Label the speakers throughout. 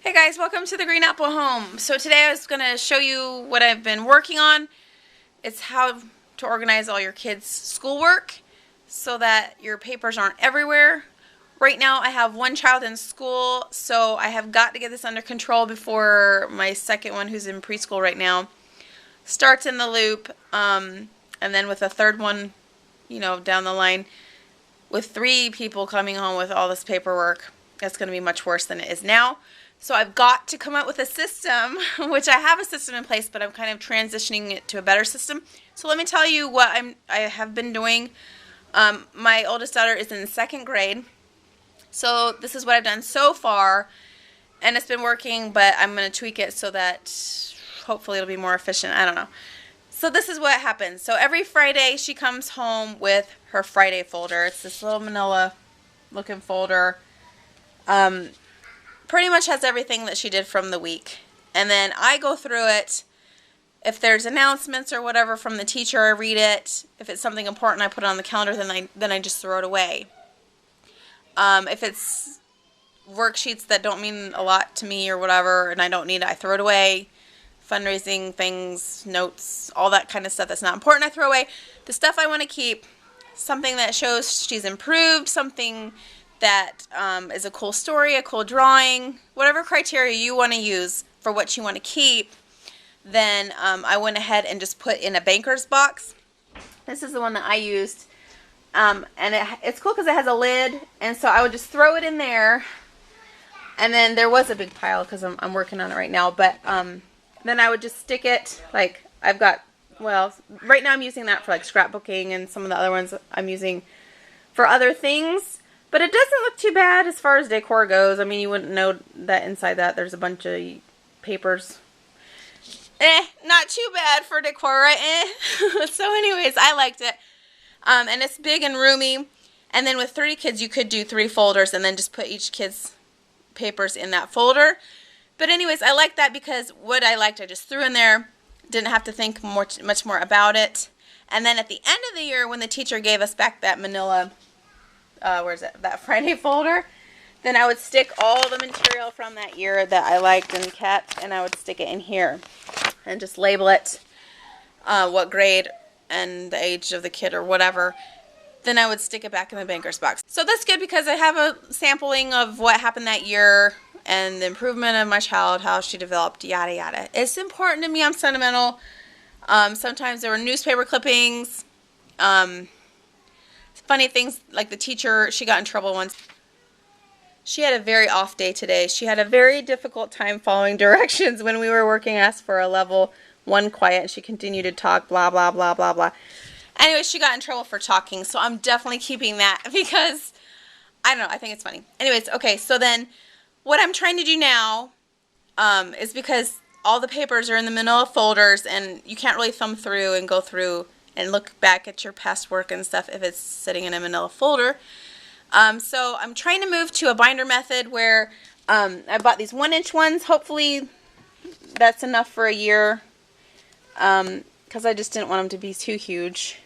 Speaker 1: Hey guys, welcome to the Green Apple Home. So today I was going to show you what I've been working on. It's how to organize all your kids' schoolwork so that your papers aren't everywhere. Right now I have one child in school, so I have got to get this under control before my second one, who's in preschool right now, starts in the loop. And then with a third one, down the line, with 3 people coming home with all this paperwork, it's going to be much worse than it is now. So I've got to come up with a system, which I have a system in place, but I'm kind of transitioning it to a better system. So let me tell you what I have been doing. My oldest daughter is in 2nd grade. So this is what I've done so far, and it's been working, but I'm going to tweak it so that hopefully it'll be more efficient. I don't know. So this is what happens. So every Friday she comes home with her Friday folder. It's this little manila looking folder. Pretty much has everything that she did from the week. And then I go through it. If there's announcements or whatever from the teacher, I read it. If it's something important, I put it on the calendar, then I just throw it away. If it's worksheets that don't mean a lot to me or whatever and I don't need it, I throw it away. Fundraising things, notes, all that kind of stuff that's not important, I throw away. The stuff I want to keep, something that shows she's improved, something that is a cool story, a cool drawing, whatever criteria you want to use for what you want to keep, then I went ahead and just put in a banker's box. This is the one that I used, and it's cool because it has a lid, and so I would just throw it in there, and then there was a big pile because I'm working on it right now, but then I would just stick it, like I've got, well, right now I'm using that for like scrapbooking, and some of the other ones I'm using for other things. But it doesn't look too bad as far as decor goes. I mean, you wouldn't know that inside that there's a bunch of papers. Not too bad for decor, right? So anyways, I liked it. And it's big and roomy. And then with 30 kids, you could do 3 folders and then just put each kid's papers in that folder. But anyways, I like that because what I liked, I just threw in there. Didn't have to think much more about it. And then at the end of the year, when the teacher gave us back that manila that Friday folder, then I would stick all the material from that year that I liked and kept, and I would stick it in here and just label it what grade and the age of the kid or whatever. Then I would stick it back in the banker's box. So that's good because I have a sampling of what happened that year and the improvement of my child, how she developed, yada yada. It's important to me. I'm sentimental. Sometimes there were newspaper clippings. Funny things, like the teacher, she got in trouble once. She had a very off day today. She had a very difficult time following directions when we were working, asked for a level 1 quiet, and she continued to talk, blah, blah, blah, blah, blah. Anyway, she got in trouble for talking, so I'm definitely keeping that because, I don't know, I think it's funny. Anyways, okay, so then what I'm trying to do now is because all the papers are in the manila folders, and you can't really thumb through and go through and look back at your past work and stuff if it's sitting in a manila folder. So I'm trying to move to a binder method where I bought these 1-inch ones. Hopefully that's enough for a year because I just didn't want them to be too huge.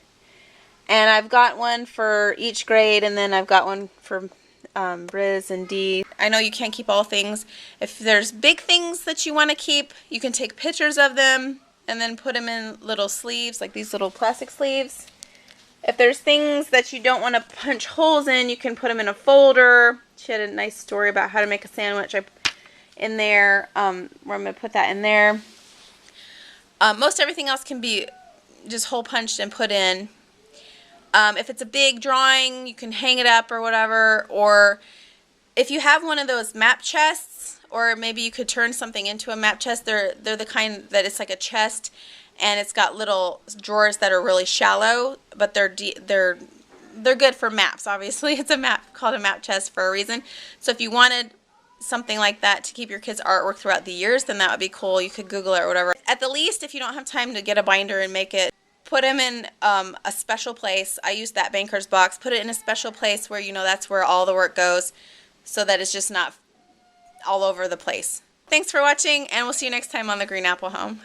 Speaker 1: And I've got one for each grade, and then I've got one for Riz and D. I know you can't keep all things. If there's big things that you want to keep, you can take pictures of them and then put them in little sleeves, like these little plastic sleeves. If there's things that you don't want to punch holes in, you can put them in a folder. She had a nice story about how to make a sandwich in there, where I'm going to put that in there. Most everything else can be just hole punched and put in. If it's a big drawing, you can hang it up or whatever. Or if you have one of those map chests, or maybe you could turn something into a map chest. They're the kind that it's like a chest, and it's got little drawers that are really shallow, but they're good for maps. Obviously, it's a map called a map chest for a reason. So if you wanted something like that to keep your kids' artwork throughout the years, then that would be cool. You could Google it or whatever. At the least, if you don't have time to get a binder and make it, put them in a special place. I used that banker's box. Put it in a special place where that's where all the work goes, so that it's just not all over the place. Thanks for watching, and we'll see you next time on the Green Apple Home.